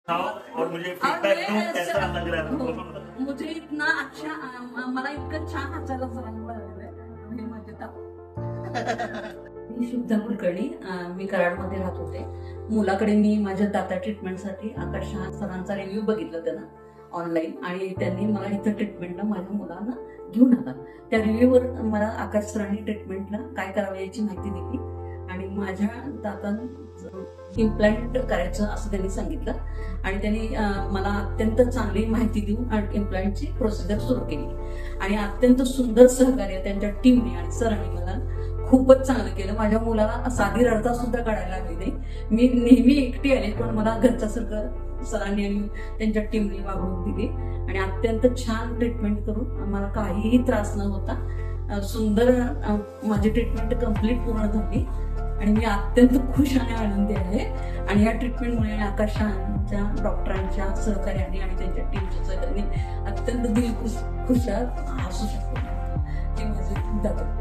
और मुझे फीडबैक दो कैसा लग रहा है। मुझे इतना अच्छा मला इतकं छान हसायला सरांनी माझे मी शुद्धा कुलकर्णी मी कराडमध्ये राहत होते. मुलाकडे मी माझ्या दाता ट्रीटमेंटसाठी आकाश सरांचा रिव्ह्यू बघितला त्यांना ऑनलाईन आणि त्यांनी मला इथं ट्रीटमेंटला माझ्या मुलांना घेऊन आला. त्या रिव्ह्यूवर मला आकाश सरांनी ट्रीटमेंटला काय करावं याची माहिती दिली आणि माझ्या दातांचं इम्प्लांट करायचं असं त्यांनी सांगितलं आणि त्यांनी मला अत्यंत चांगली माहिती देऊन इम्प्लांटची प्रोसिजर सुरू केली आणि अत्यंत सुंदर सहकार्य त्यांच्या टीमने आणि सरांनी मला खूपच चांगलं केलं. माझ्या मुलाला साधी रडता सुद्धा काढायला लागली नाही. मी नेहमी एकटी आले पण मला घरच्यासारखं सरांनी आणि त्यांच्या टीमने वागवून दिली आणि अत्यंत छान ट्रीटमेंट करून मला काहीही त्रास न होता सुंदर माझी ट्रीटमेंट कंप्लीट पूर्ण झाली आणि मी अत्यंत खुश आणि आनंदी आहे. आणि या ट्रीटमेंटमुळे आकाशांच्या डॉक्टरांच्या सहकार्याने आणि त्यांच्या टीमच्या सहकार्याने अत्यंत दिल खुश हसू शकतो. हे माझे दादा.